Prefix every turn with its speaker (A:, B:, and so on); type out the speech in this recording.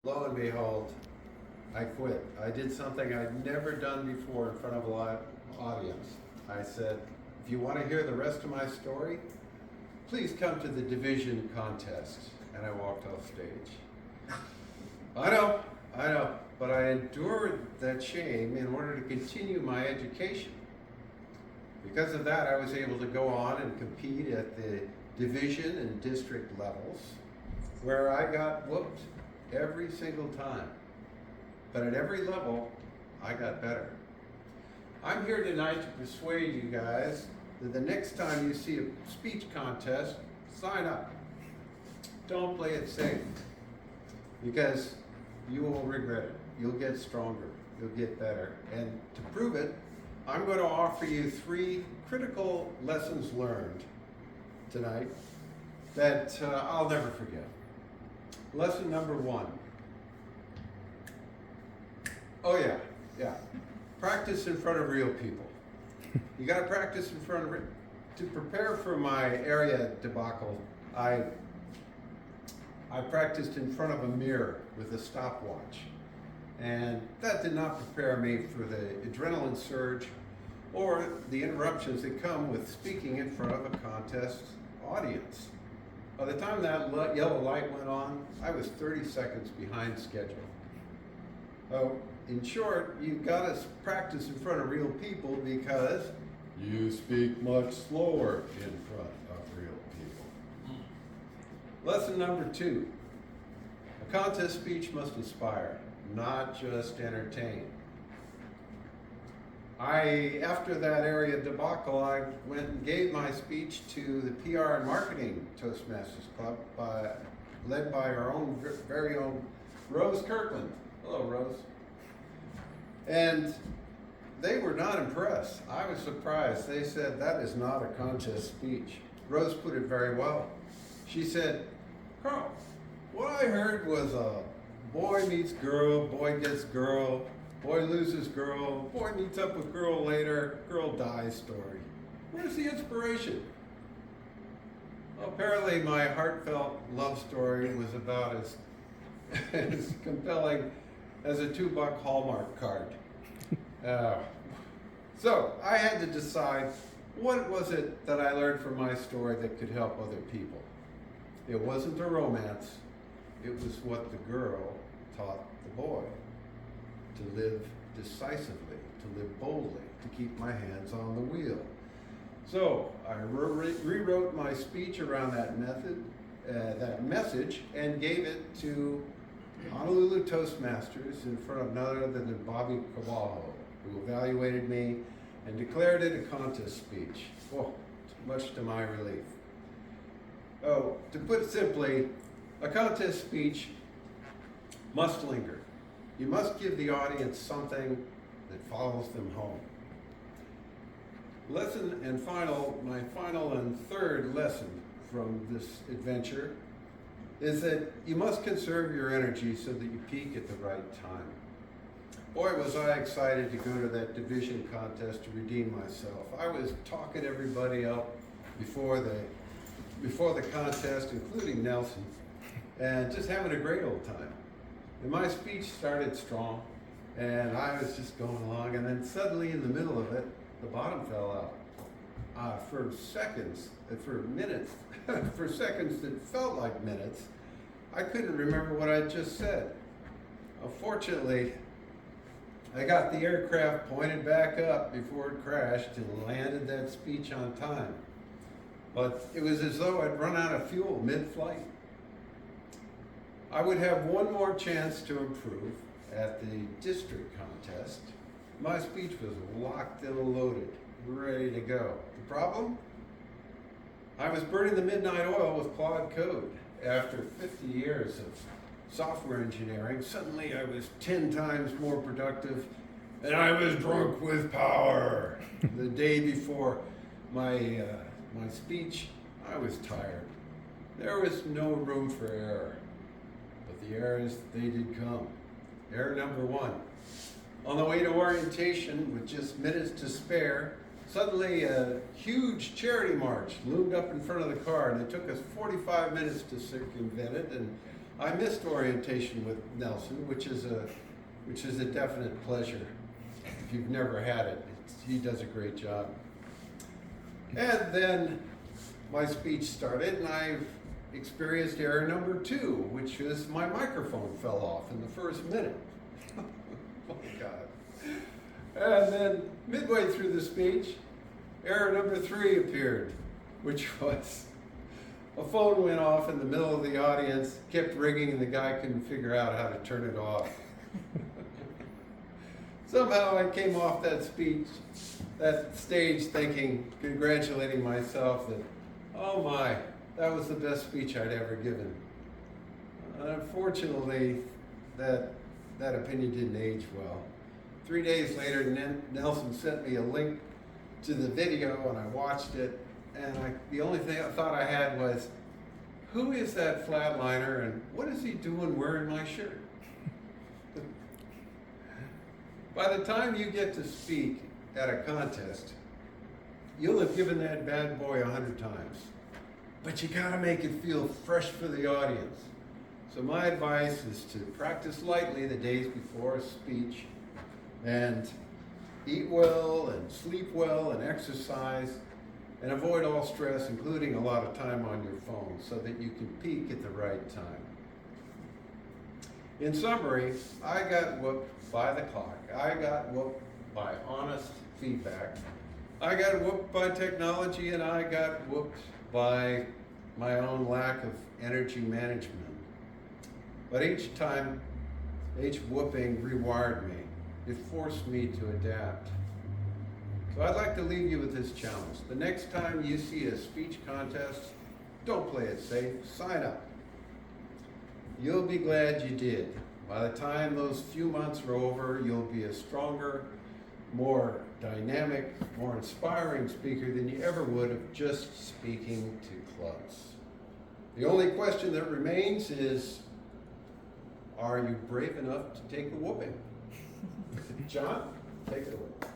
A: Lo and behold, I quit. I did something I'd never done before in front of a live audience. I said, if you want to hear the rest of my story, please come to the division contest. And I walked off stage. I know, but I endured that shame in order to continue my education. Because of that, I was able to go on and compete at the division and district levels, where I got whooped every single time. But at every level, I got better. I'm here tonight to persuade you guys that the next time you see a speech contest, sign up. Don't play it safe, because you will regret it. You'll get stronger, you'll get better. And to prove it, I'm going to offer you 3 critical lessons learned tonight that I'll never forget. Lesson number 1. Oh yeah. Practice in front of real people. You got to practice in front of to prepare for my area debacle. I practiced in front of a mirror with a stopwatch, and that did not prepare me for the adrenaline surge or the interruptions that come with speaking in front of a contest audience. By the time that yellow light went on, I was 30 seconds behind schedule. Oh, in short, you've got to practice in front of real people because you speak much slower in front of real people. Lesson number 2. A contest speech must inspire, not just entertain. After that area debacle, I went and gave my speech to the PR and Marketing Toastmasters Club, led by our own, very own Rose Kirkland. Hello, Rose. And they were not impressed. I was surprised. They said, that is not a contest speech. Rose put it very well. She said, Carl, what I heard was a boy meets girl, boy gets girl, boy loses girl, boy meets up with girl later, girl dies story. Where's the inspiration? Well, apparently my heartfelt love story was about as compelling as a $2 Hallmark card. So I had to decide, what was it that I learned from my story that could help other people? It wasn't a romance, it was what the girl taught the boy: to live decisively, to live boldly, to keep my hands on the wheel. So I rewrote my speech around that message, and gave it to Honolulu Toastmasters in front of none other than Bobby Cavallo, who evaluated me and declared it a contest speech. Oh, much to my relief. Oh, to put it simply, a contest speech must linger. You must give the audience something that follows them home. My final and third lesson from this adventure is that you must conserve your energy so that you peak at the right time. Boy, was I excited to go to that division contest to redeem myself. I was talking everybody up before the contest, including Nelson, and just having a great old time. And my speech started strong, and I was just going along, and then suddenly in the middle of it, the bottom fell out. For seconds that felt like minutes, I couldn't remember what I just said. Fortunately, I got the aircraft pointed back up before it crashed and landed that speech on time. But it was as though I'd run out of fuel mid-flight. I would have one more chance to improve at the district contest. My speech was locked and loaded, ready to go. The problem? I was burning the midnight oil with Claude Code. After 50 years of software engineering, suddenly I was 10 times more productive, and I was drunk with power. The day before my speech, I was tired. There was no room for error, but the errors, they did come. Error number 1. On the way to orientation, with just minutes to spare, suddenly a huge charity march loomed up in front of the car, and it took us 45 minutes to circumvent it, and I missed orientation with Nelson, which is a definite pleasure. If you've never had it, he does a great job. And then my speech started, and I experienced error number 2, which is my microphone fell off in the first minute. Oh my God. And then midway through the speech, error number 3 appeared, which was a phone went off in the middle of the audience, kept ringing, and the guy couldn't figure out how to turn it off. Somehow I came off that stage thinking, congratulating myself that, oh my, that was the best speech I'd ever given. Unfortunately, that opinion didn't age well. 3 days later, Nelson sent me a link to the video, and I watched it, and the only thought I had was, who is that flatliner, and what is he doing wearing my shirt? By the time you get to speak at a contest, you'll have given that bad boy 100 times. But you gotta make it feel fresh for the audience. So my advice is to practice lightly the days before a speech, and eat well and sleep well and exercise, and avoid all stress, including a lot of time on your phone, so that you can peak at the right time. In summary, I got whooped by the clock. I got whooped by honest feedback. I got whooped by technology, and I got whooped by my own lack of energy management. But each whooping rewired me. It forced me to adapt. So I'd like to leave you with this challenge. The next time you see a speech contest, don't play it safe, sign up. You'll be glad you did. By the time those few months are over, you'll be a stronger, more dynamic, more inspiring speaker than you ever would of just speaking to clubs. The only question that remains is, are you brave enough to take the whooping? John, take it away.